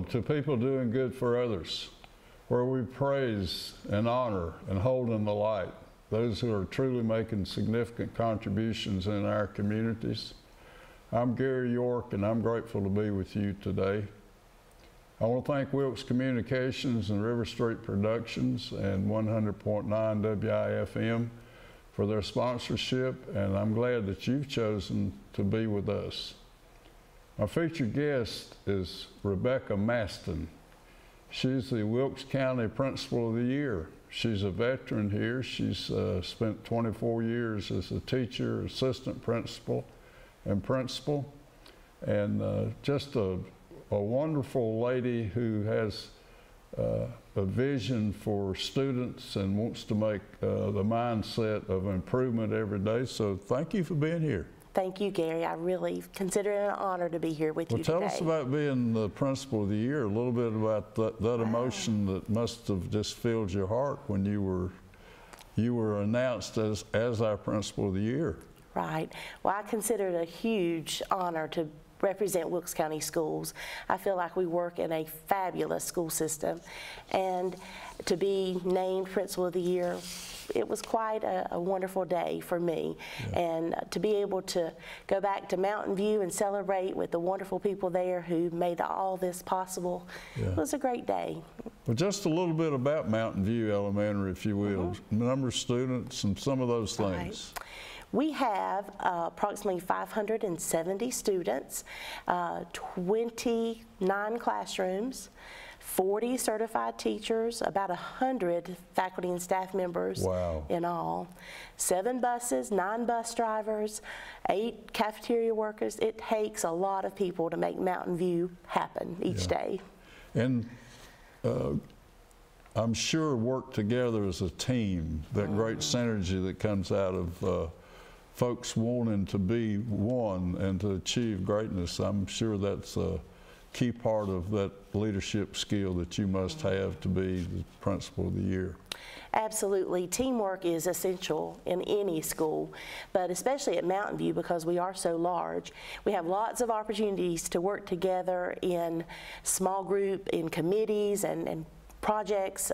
to people doing good for others, where we praise and honor and hold in the light those who are truly making significant contributions in our communities. I'm Gary York, and I'm grateful to be with you today. I want to thank Wilkes Communications and River Street Productions and 100.9 WIFM for their sponsorship, and I'm glad that you've chosen to be with us. My featured guest is Rebecca Mastin. She's the Wilkes County Principal of the Year. She's a veteran here. She's spent 24 years as a teacher, assistant principal, and principal, and just a wonderful lady who has a vision for students and wants to make the mindset of improvement every day. So thank you for being here. Thank you, Gary. I really consider it an honor to be here with you today. Well, tell us about being the Principal of the Year, a little bit about that emotion that must have just filled your heart when you were announced as our Principal of the Year. Right. Well, I consider it a huge honor to represent Wilkes County Schools. I feel like we work in a fabulous school system, and to be named Principal of the Year, it was quite a wonderful day for me. Yeah. And to be able to go back to Mountain View and celebrate with the wonderful people there who made all this possible, it was a great day. Well, just a little bit about Mountain View Elementary, if you will, number of students and some of those things. Right. We have approximately 570 students, 29 classrooms, 40 certified teachers, about 100 faculty and staff members in all, 7 buses, 9 bus drivers, 8 cafeteria workers. It takes a lot of people to make Mountain View happen each day. And I'm sure work together as a team, that great synergy that comes out of folks wanting to be one and to achieve greatness. I'm sure that's a key part of that leadership skill that you must have to be the Principal of the Year. Absolutely. Teamwork is essential in any school, but especially at Mountain View because we are so large. We have lots of opportunities to work together in small group, in committees and projects,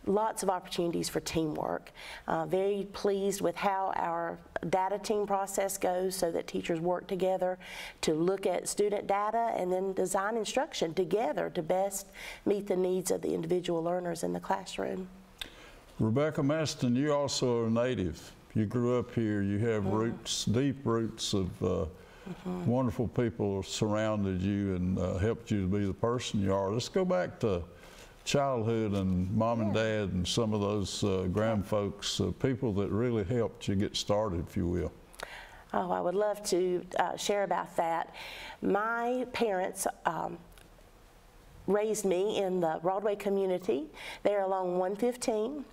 lots of opportunities for teamwork. Very pleased with how our data team process goes so that teachers work together to look at student data and then design instruction together to best meet the needs of the individual learners in the classroom. Rebecca Mastin, you also are a native. You grew up here. You have roots, deep roots of wonderful people surrounded you and helped you to be the person you are. Let's go back to childhood and mom and dad and some of those grand folks, people that really helped you get started, if you will. Oh, I would love to share about that. My parents raised me in the Broadway community there along 115.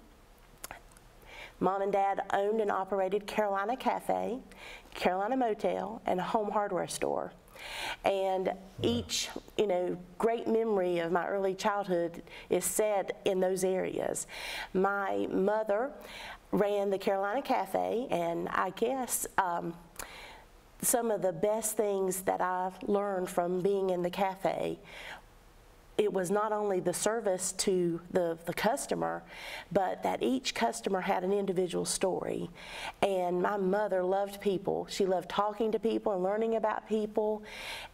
Mom and Dad owned and operated Carolina Cafe, Carolina Motel, and a home hardware store. And each, great memory of my early childhood is set in those areas. My mother ran the Carolina Cafe, and I guess some of the best things that I've learned from being in the cafe, it was not only the service to the customer, but that each customer had an individual story. And my mother loved people. She loved talking to people and learning about people,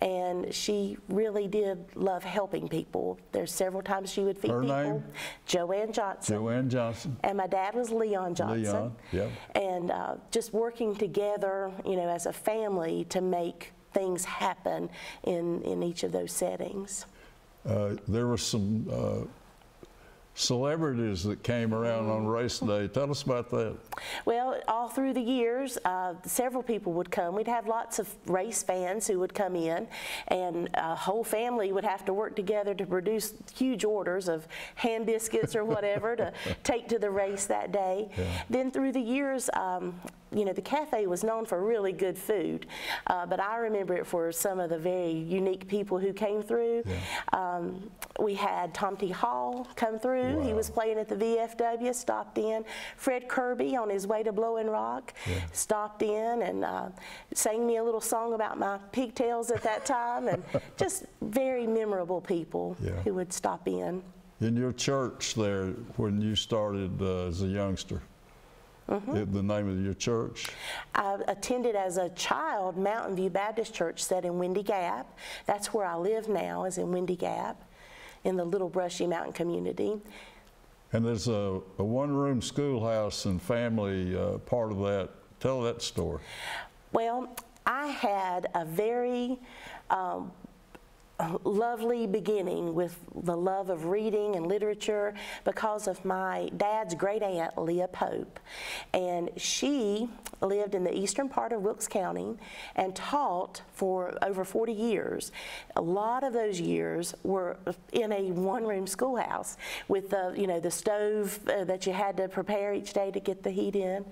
and she really did love helping people. There's several times she would feed people. Name? Joanne Johnson. Joanne Johnson. And my dad was Leon Johnson. Leon, And just working together, as a family to make things happen in each of those settings. There were some celebrities that came around on race day. Tell us about that. Well, all through the years, several people would come. We'd have lots of race fans who would come in, and a whole family would have to work together to produce huge orders of hand biscuits or whatever to take to the race that day. Then through the years, you know, the cafe was known for really good food, but I remember it for some of the very unique people who came through. Yeah. We had Tom T. Hall come through. Wow. He was playing at the VFW, stopped in. Fred Kirby, on his way to Blowing Rock, stopped in and sang me a little song about my pigtails at that time, and just very memorable people who would stop in. In your church there, when you started as a youngster, the name of your church? I attended as a child Mountain View Baptist Church set in Windy Gap. That's where I live now, is in Windy Gap, in the Little Brushy Mountain community. And there's a one-room schoolhouse and family part of that. Tell that story. Well, I had a very lovely beginning with the love of reading and literature because of my dad's great aunt, Leah Pope. And she lived in the eastern part of Wilkes County and taught for over 40 years. A lot of those years were in a one-room schoolhouse with the, you know, the stove that you had to prepare each day to get the heat in.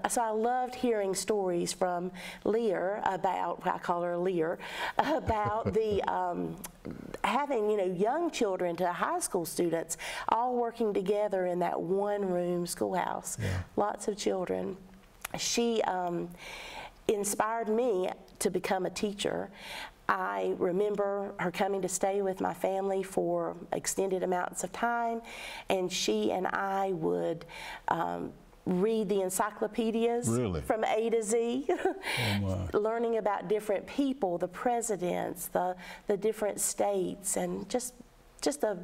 So I loved hearing stories from Leah about, I call her Leah, about the having, you know, young children to high school students all working together in that one-room schoolhouse. Lots of children. She inspired me to become a teacher. I remember her coming to stay with my family for extended amounts of time, and she and I would read the encyclopedias from A to Z, learning about different people, the presidents, the different states, and just a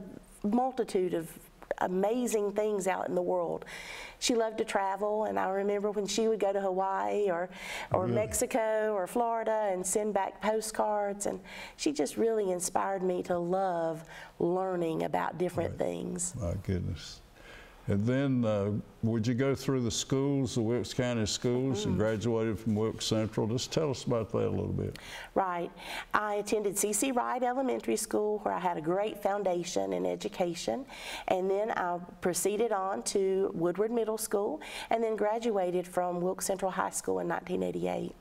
multitude of amazing things out in the world. She loved to travel, and I remember when she would go to Hawaii or Mexico or Florida and send back postcards, and she just really inspired me to love learning about different things. My goodness. And then would you go through the schools, the Wilkes County schools, and graduated from Wilkes Central? Just tell us about that a little bit. Right. I attended C.C. Wright Elementary School, where I had a great foundation in education, and then I proceeded on to Woodward Middle School, and then graduated from Wilkes Central High School in 1988.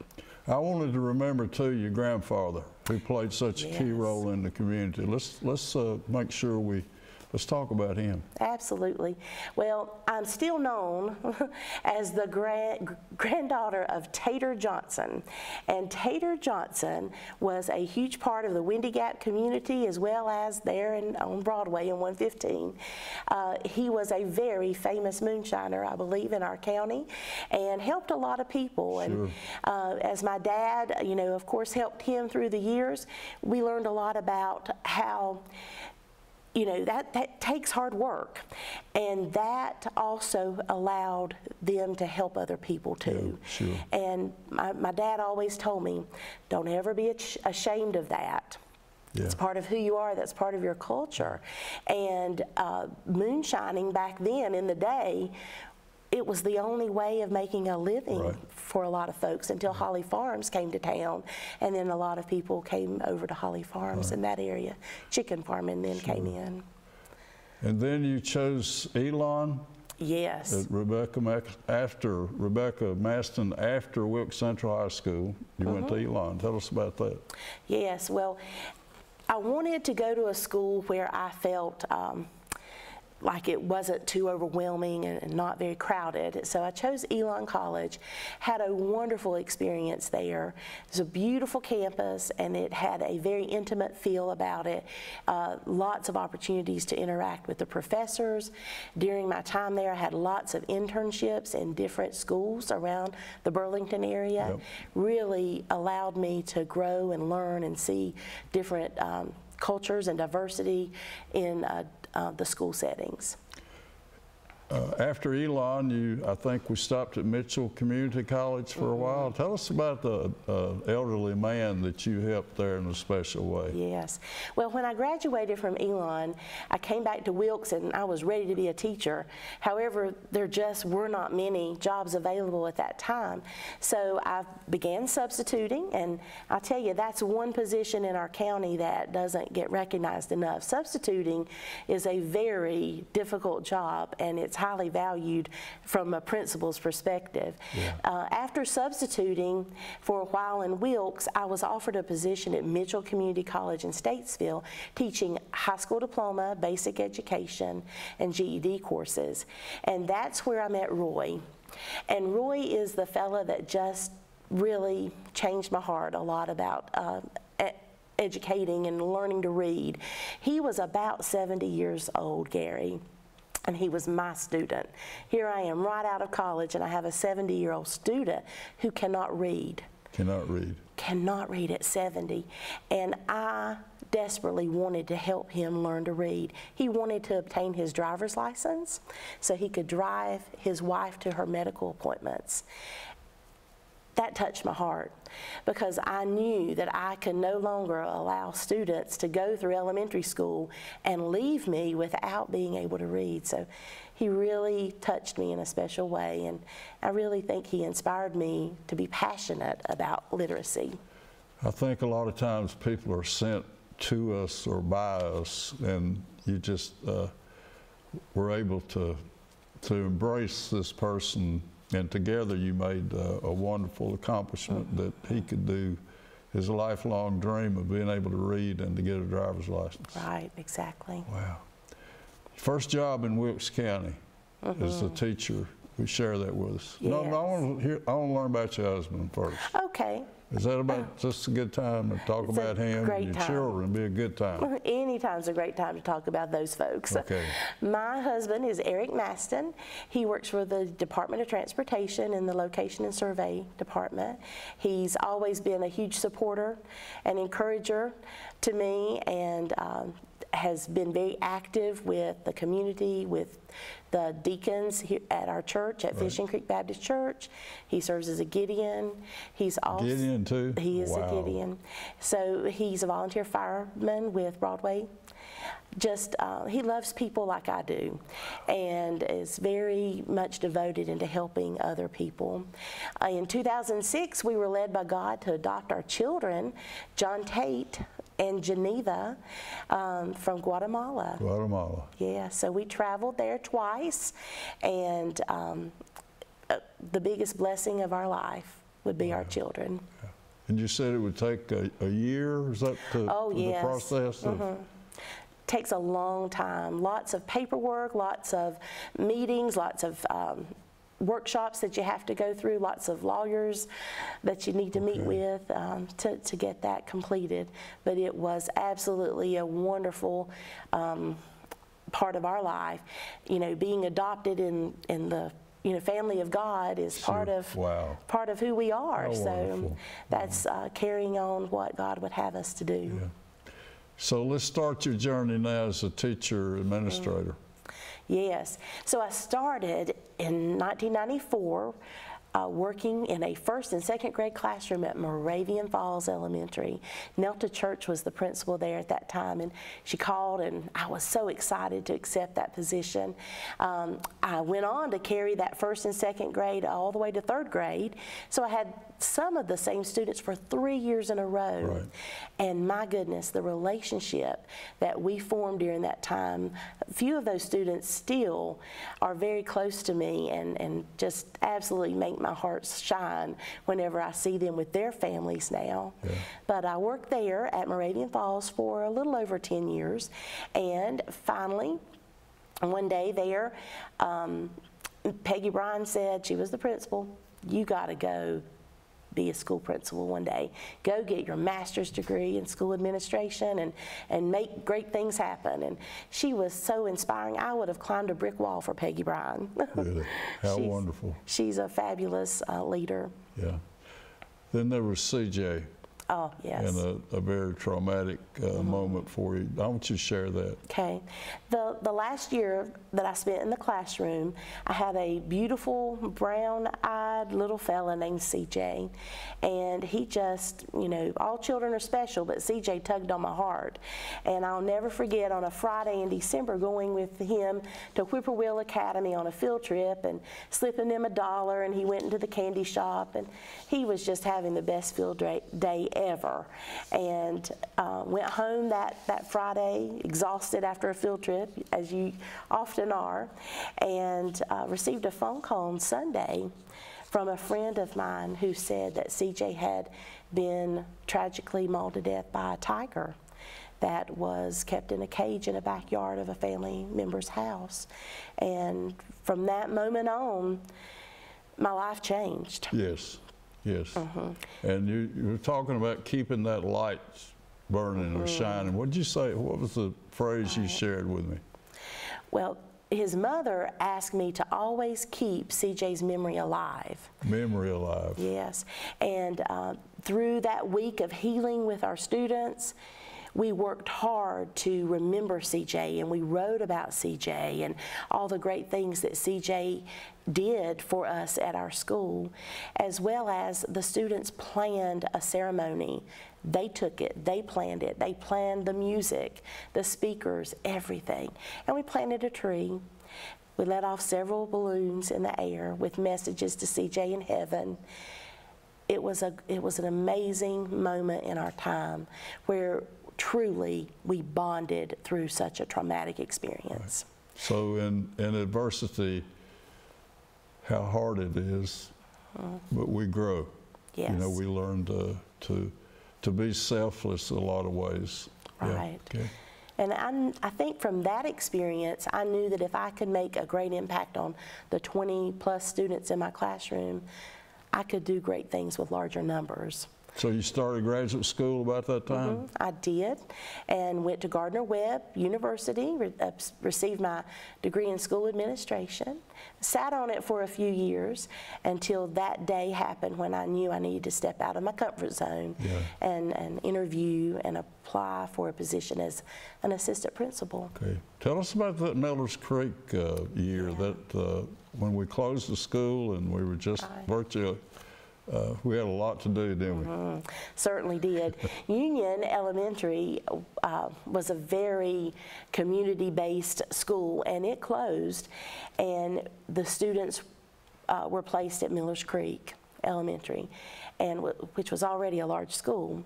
I wanted to remember too your grandfather, who played such a key role in the community. Let's make sure let's talk about him. Absolutely. Well, I'm still known as the granddaughter of Tater Johnson. And Tater Johnson was a huge part of the Windy Gap community, as well as there on Broadway in 115. He was a very famous moonshiner, I believe, in our county, and helped a lot of people. And as my dad, you know, of course, helped him through the years, we learned a lot about how, you know, that takes hard work, and that also allowed them to help other people too. And my dad always told me, don't ever be ashamed of that. It's part of who you are, that's part of your culture. And moonshining back then in the day, it was the only way of making a living for a lot of folks until Holly Farms came to town, and then a lot of people came over to Holly Farms in that area. Chicken farming then came in. And then you chose Elon? Yes. At Rebecca Mastin, after Wilkes Central High School, you went to Elon. Tell us about that. Yes, well, I wanted to go to a school where I felt like it wasn't too overwhelming and not very crowded. So I chose Elon College, had a wonderful experience there. It was a beautiful campus, and it had a very intimate feel about it. Lots of opportunities to interact with the professors. During my time there, I had lots of internships in different schools around the Burlington area. Really allowed me to grow and learn and see different cultures and diversity in the school settings. After Elon, I think we stopped at Mitchell Community College for a while. Tell us about the elderly man that you helped there in a special way. Yes. Well, when I graduated from Elon, I came back to Wilkes, and I was ready to be a teacher. However, there just were not many jobs available at that time. So I began substituting, and I'll tell you, that's one position in our county that doesn't get recognized enough. Substituting is a very difficult job, and it's highly valued from a principal's perspective. Yeah. After substituting for a while in Wilkes, I was offered a position at Mitchell Community College in Statesville, teaching high school diploma, basic education, and GED courses. And that's where I met Roy. And Roy is the fella that just really changed my heart a lot about educating and learning to read. He was about 70 years old, Gary, and he was my student. Here I am right out of college, and I have a 70-year-old student who cannot read. Cannot read. Cannot read at 70. And I desperately wanted to help him learn to read. He wanted to obtain his driver's license so he could drive his wife to her medical appointments. That touched my heart because I knew that I could no longer allow students to go through elementary school and leave me without being able to read. So he really touched me in a special way, and I really think he inspired me to be passionate about literacy. I think a lot of times people are sent to us or by us, and you just were able to embrace this person, and together you made a wonderful accomplishment that he could do his lifelong dream of being able to read and to get a driver's license. Right, exactly. Wow. First job in Wilkes County as a teacher. We share that with us. Yes. No, I want to learn about your husband first. Okay. Is that about just a good time to talk It's about him and your time. children? It'd be a good time. Any time's a great time to talk about those folks. Okay. My husband is Eric Mastin. He works for the Department of Transportation in the Location and Survey Department. He's always been a huge supporter and encourager to me, and has been very active with the community, with the deacons here at our church, at Fishing Creek Baptist Church. He serves as a Gideon. He's also Gideon too? He is Wow. a Gideon. So he's a volunteer fireman with Broadway. Just, he loves people like I do, and is very much devoted into helping other people. In 2006, we were led by God to adopt our children, John Tate and Geneva, from Guatemala. Guatemala. Yeah, so we traveled there twice, and the biggest blessing of our life would be our children. Yeah. And you said it would take a year, is that the process? Of Takes a long time. Lots of paperwork, lots of meetings, lots of workshops that you have to go through, lots of lawyers that you need to meet with to get that completed. But it was absolutely a wonderful part of our life. You know, being adopted in the family of God is part of who we are. How so wonderful. that's carrying on what God would have us to do. Yeah. So let's start your journey now as a teacher administrator. Yes. So I started in 1994 working in a first and second grade classroom at Moravian Falls Elementary. Nelta Church was the principal there at that time, and she called, and I was so excited to accept that position. I went on to carry that first and second grade all the way to third grade, so I had some of the same students for 3 years in a row. Right. And my goodness, the relationship that we formed during that time, a few of those students still are very close to me and just absolutely make my heart shine whenever I see them with their families now. Yeah. But I worked there at Moravian Falls for a little over 10 years, and finally, one day there, Peggy Bryan said, she was the principal, "You got to go be a school principal one day. Go get your master's degree in school administration and make great things happen." And she was so inspiring. I would have climbed a brick wall for Peggy Bryan. Really? How wonderful. She's a fabulous leader. Yeah. Then there was CJ. Oh, yes. And a very traumatic moment for you. I want you to share that. Okay. The last year that I spent in the classroom, I had a beautiful brown-eyed little fella named CJ, and he just, all children are special, but CJ tugged on my heart. And I'll never forget on a Friday in December going with him to Whippoorwill Academy on a field trip and slipping him $1, and he went into the candy shop, and he was just having the best field day ever. And went home that Friday, exhausted after a field trip, as you often are, and received a phone call on Sunday from a friend of mine who said that CJ had been tragically mauled to death by a tiger that was kept in a cage in a backyard of a family member's house. And from that moment on, my life changed. Yes, yes. And you were talking about keeping that light burning or shining. What did you say? What was the phrase you shared with me? Well, his mother asked me to always keep CJ's memory alive. Memory alive. Yes. And through that week of healing with our students, we worked hard to remember CJ, and we wrote about CJ and all the great things that CJ did for us at our school, as well as the students planned a ceremony. They took it, they planned the music, the speakers, everything. And we planted a tree. We let off several balloons in the air with messages to CJ in heaven. It was an amazing moment in our time where truly we bonded through such a traumatic experience. Right. So in adversity, how hard it is, but we grow. Yes. You know, we learn to be selfless in a lot of ways. Right. Yeah. Okay. And I think from that experience, I knew that if I could make a great impact on the 20+ students in my classroom, I could do great things with larger numbers. So you started graduate school about that time? I did, and went to Gardner-Webb University, received my degree in school administration, sat on it for a few years until that day happened when I knew I needed to step out of my comfort zone and interview and apply for a position as an assistant principal. Okay. Tell us about that Millers Creek year, that when we closed the school and we were just virtually we had a lot to do, didn't we? Certainly did. Union Elementary was a very community-based school, and it closed, and the students were placed at Millers Creek Elementary, and which was already a large school,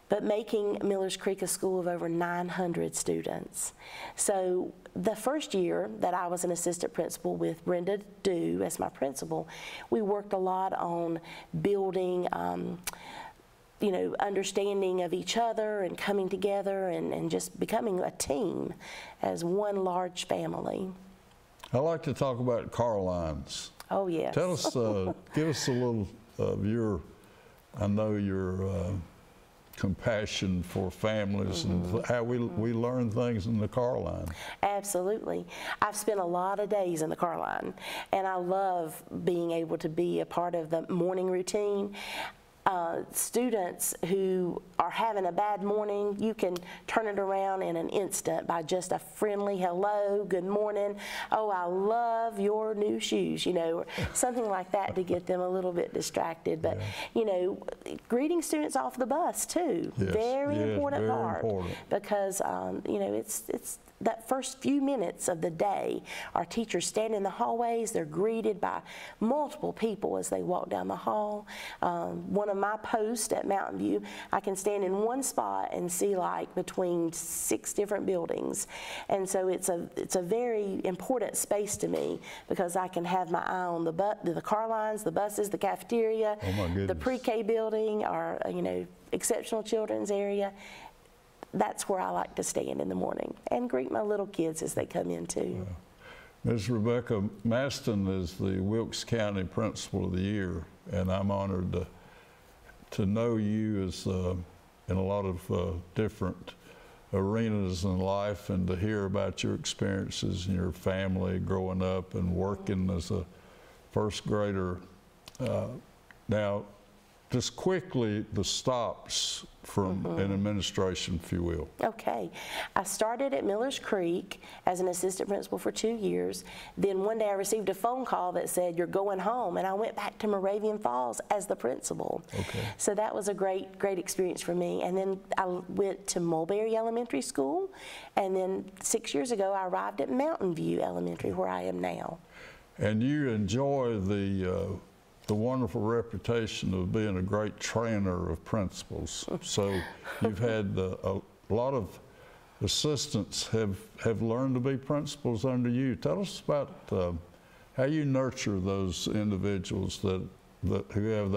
but making Millers Creek a school of over 900 students. So the first year that I was an assistant principal with Brenda Dew as my principal, we worked a lot on building you know, understanding of each other and coming together and just becoming a team as one large family. I like to talk about car lines. Oh, yes. Tell us, give us a little of your, I know your compassion for families and how we learn things in the car line. Absolutely. I've spent a lot of days in the car line, and I love being able to be a part of the morning routine. Students who are having a bad morning, you can turn it around in an instant by just a friendly hello, good morning, oh, I love your new shoes, you know, or something like that to get them a little bit distracted. But, you know, greeting students off the bus too, very important part. Because, you know, it's that first few minutes of the day, our teachers stand in the hallways, they're greeted by multiple people as they walk down the hall. One of my posts at Mountain View, I can stand in one spot and see like between 6 different buildings. And so it's a very important space to me because I can have my eye on the car lines, the buses, the cafeteria, the pre-K building, our you know, exceptional children's area. That's where I like to stand in the morning and greet my little kids as they come in too. Ms. Rebecca, Mastin is the Wilkes County Principal of the Year, and I'm honored to know you as in a lot of different arenas in life and to hear about your experiences and your family growing up and working as a first grader. Now, just quickly, the stops from an administration, if you will. Okay. I started at Millers Creek as an assistant principal for 2 years. Then one day I received a phone call that said, you're going home, and I went back to Moravian Falls as the principal. Okay. So that was a great experience for me. And then I went to Mulberry Elementary School, and then 6 years ago I arrived at Mountain View Elementary, where I am now. And you enjoy the the wonderful reputation of being a great trainer of principals. So you've had a lot of assistants have learned to be principals under you. Tell us about how you nurture those individuals who have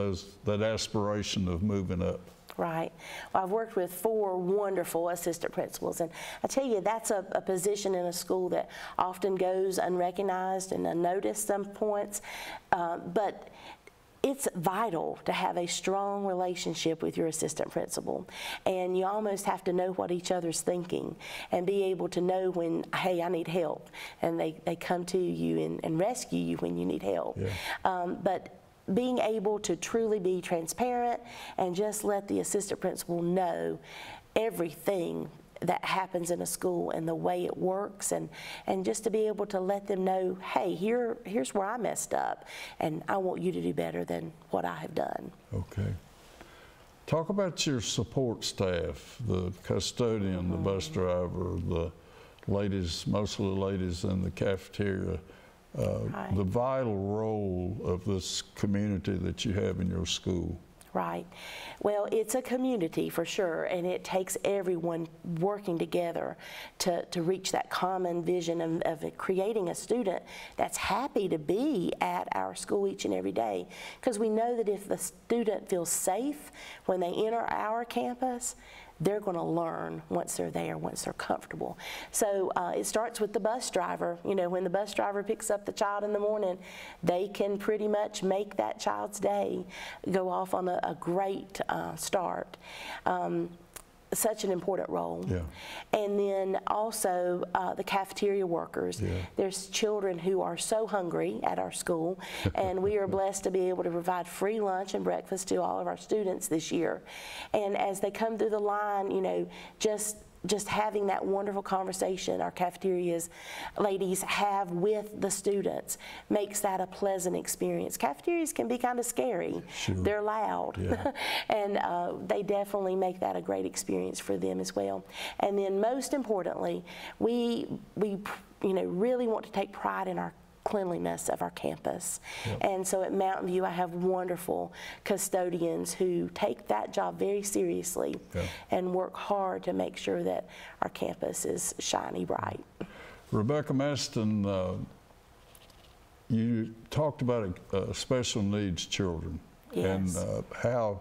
that aspiration of moving up. Right. Well, I've worked with 4 wonderful assistant principals, and I tell you, that's a position in a school that often goes unrecognized and unnoticed some points, but it's vital to have a strong relationship with your assistant principal, and you almost have to know what each other's thinking and be able to know when, hey, I need help, and they come to you and rescue you when you need help. Yeah. But being able to truly be transparent and just let the assistant principal know everything that happens in a school and the way it works, and just to be able to let them know, hey, here's where I messed up, and I want you to do better than what I have done. Okay. Talk about your support staff, the custodian, the bus driver, the ladies, most of the ladies in the cafeteria. Right. The vital role of this community that you have in your school. Right. Well, it's a community for sure, and it takes everyone working together to reach that common vision of creating a student that's happy to be at our school each and every day. Because we know that if the student feels safe when they enter our campus, they're going to learn once they're there, once they're comfortable. So it starts with the bus driver. You know, when the bus driver picks up the child in the morning, they can pretty much make that child's day go off on a great start. Such an important role. Yeah. And then also the cafeteria workers. Yeah. There's children who are so hungry at our school, and we are blessed to be able to provide free lunch and breakfast to all of our students this year. And as they come through the line, you know, just having that wonderful conversation our cafeterias ladies have with the students makes that a pleasant experience. Cafeterias can be kind of scary. Sure. They're loud. Yeah. And they definitely make that a great experience for them as well. And then most importantly, we really want to take pride in our cleanliness of our campus. Yep. And so at Mountain View, I have wonderful custodians who take that job very seriously. Yep. And work hard to make sure that our campus is shiny bright. Rebecca Mastin, you talked about special needs children. Yes. And how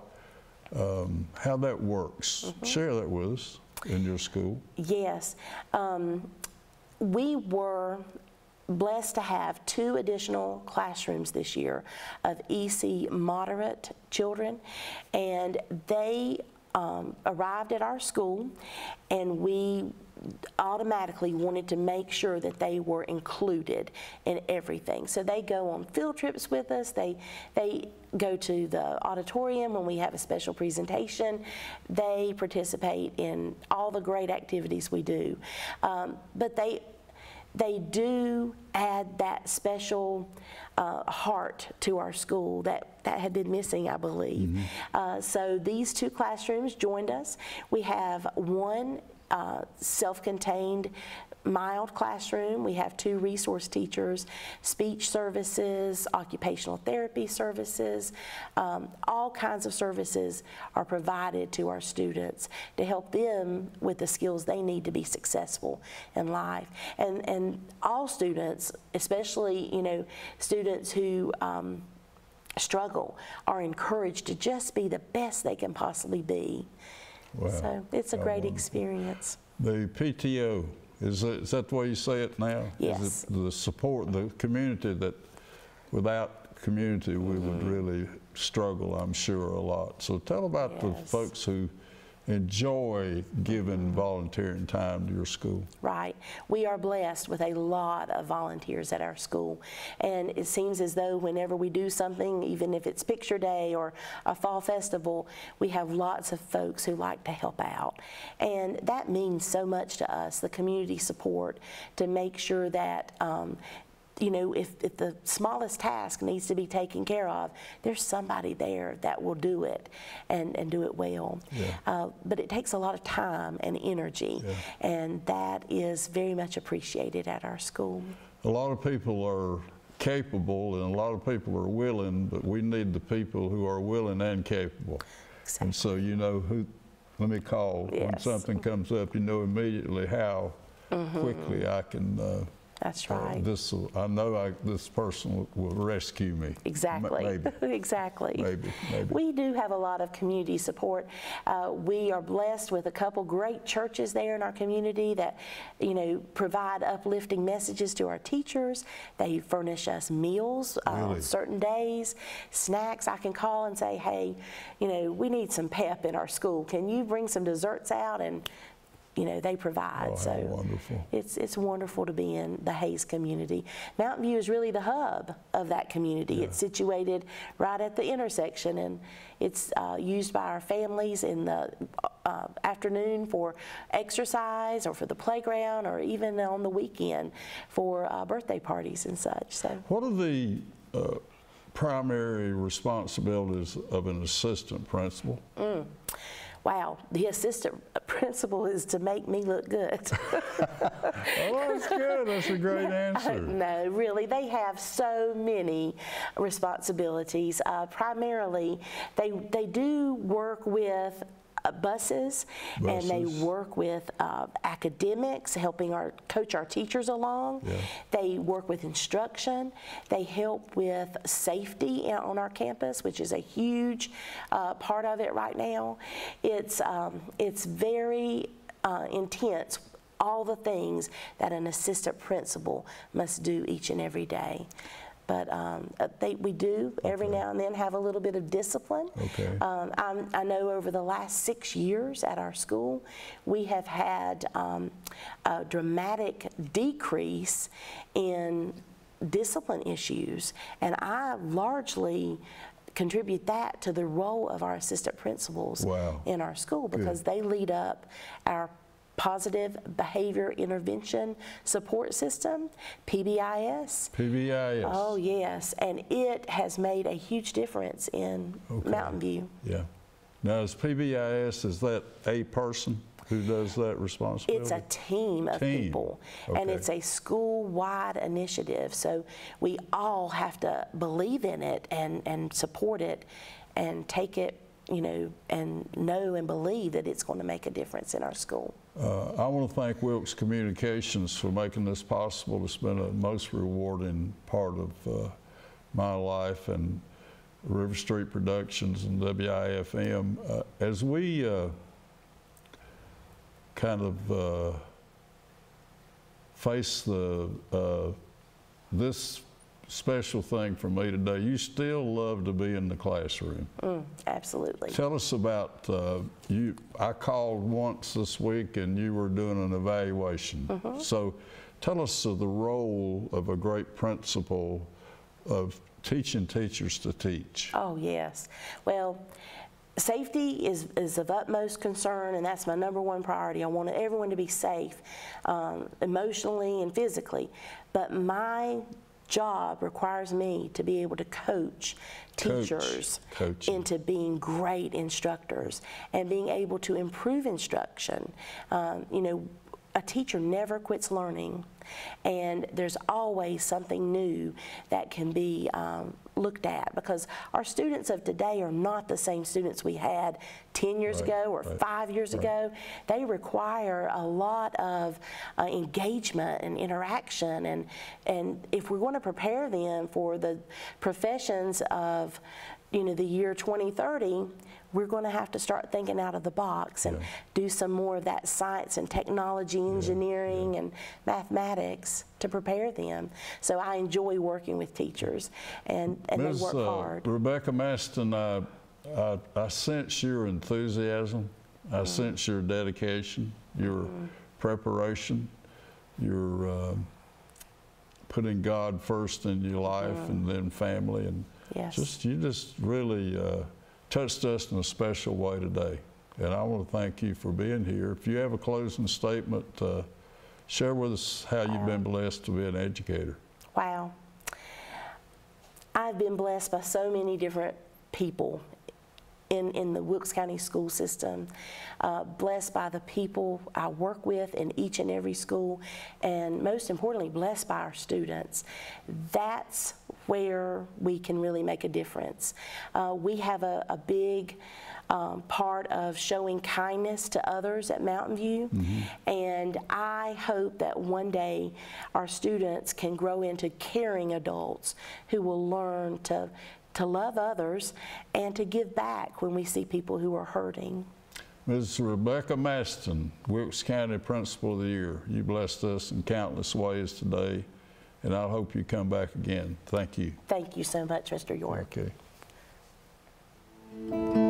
that works. Mm-hmm. Share that with us in your school. Yes. We were blessed to have 2 additional classrooms this year of EC moderate children, and they arrived at our school, and we automatically wanted to make sure that they were included in everything. So they go on field trips with us, they go to the auditorium when we have a special presentation, they participate in all the great activities we do, but they do add that special heart to our school that had been missing, I believe. Mm-hmm. So these 2 classrooms joined us. We have 1 self-contained mild classroom. We have 2 resource teachers, speech services, occupational therapy services, all kinds of services are provided to our students to help them with the skills they need to be successful in life. And all students, especially, you know, students who struggle, are encouraged to just be the best they can possibly be. Wow. So it's a great experience. The PTO, is that the way you say it now? Yes. Is it the support, the community that without community we would really struggle, I'm sure, a lot. So tell about the folks who enjoy giving volunteering time to your school. Right. We are blessed with a lot of volunteers at our school, and it seems as though whenever we do something, even if it's picture day or a fall festival, we have lots of folks who like to help out, and that means so much to us, the community support, to make sure that you know, if the smallest task needs to be taken care of, there's somebody there that will do it and do it well. Yeah. But it takes a lot of time and energy, and that is very much appreciated at our school. A lot of people are capable, and a lot of people are willing, but we need the people who are willing and capable. Exactly. And so you know who, let me call when Yes. something comes up, you know immediately how quickly I can, That's right. I know this person will rescue me. Exactly. Maybe. Exactly. Maybe. We do have a lot of community support. We are blessed with a couple great churches there in our community that, you know, provide uplifting messages to our teachers. They furnish us meals on certain days, snacks. I can call and say, hey, you know, we need some pep in our school. Can you bring some desserts out? And you know, they provide. Oh, how so wonderful. It's wonderful to be in the Hayes community. Mountain View is really the hub of that community. Yeah. It's situated right at the intersection, and it's used by our families in the afternoon for exercise or for the playground, or even on the weekend for birthday parties and such. So, what are the primary responsibilities of an assistant principal? Wow, the assistant principal is to make me look good. Oh, that's good. That's a great answer. No, really, they have so many responsibilities. Primarily, they do work with buses, and they work with academics, helping coach our teachers along. Yeah. They work with instruction. They help with safety on our campus, which is a huge part of it right now. It's very intense, all the things that an assistant principal must do each and every day. But we do every now and then have a little bit of discipline. Okay. I know over the last 6 years at our school, we have had a dramatic decrease in discipline issues, and I largely contribute that to the role of our assistant principals in our school, because they lead up our Positive Behavior Intervention Support System, PBIS. PBIS. Oh, yes. And it has made a huge difference in Mountain View. Yeah. Now, is PBIS, is that a person who does that responsibility? It's a team of people, and it's a school-wide initiative. So we all have to believe in it and support it and take it, you know, and know and believe that it's going to make a difference in our school. I want to thank Wilkes Communications for making this possible. It's been a most rewarding part of my life, and River Street Productions and WIFM. As we kind of face this special thing for me today, you still love to be in the classroom. Absolutely. Tell us about you. I called once this week and you were doing an evaluation. So tell us of the role of a great principal of teaching teachers to teach. Oh, yes. Well, safety is of utmost concern, and that's my #1 priority. I want everyone to be safe, emotionally and physically. But my job requires me to be able to coach teachers into being great instructors and being able to improve instruction. You know, a teacher never quits learning, and there's always something new that can be looked at, because our students of today are not the same students we had 10 years ago or 5 years ago. They require a lot of engagement and interaction, and if we're going to prepare them for the professions of, you know, the year 2030, we're going to have to start thinking out of the box and do some more of that science and technology, engineering and mathematics to prepare them. So I enjoy working with teachers, and they work hard. Rebecca Mastin, I sense your enthusiasm. I sense your dedication, your preparation, your putting God first in your life, and then family, and you just really touched us in a special way today. And I want to thank you for being here. If you have a closing statement, share with us how you've been blessed to be an educator. Wow. I've been blessed by so many different people in the Wilkes County school system, blessed by the people I work with in each and every school, and most importantly, blessed by our students. That's where we can really make a difference. We have a big part of showing kindness to others at Mountain View, and I hope that one day our students can grow into caring adults who will learn to love others and to give back when we see people who are hurting. Ms. Rebecca Mastin, Wilkes County Principal of the Year, you blessed us in countless ways today, and I hope you come back again. Thank you. Thank you so much, Mr. York. Okay.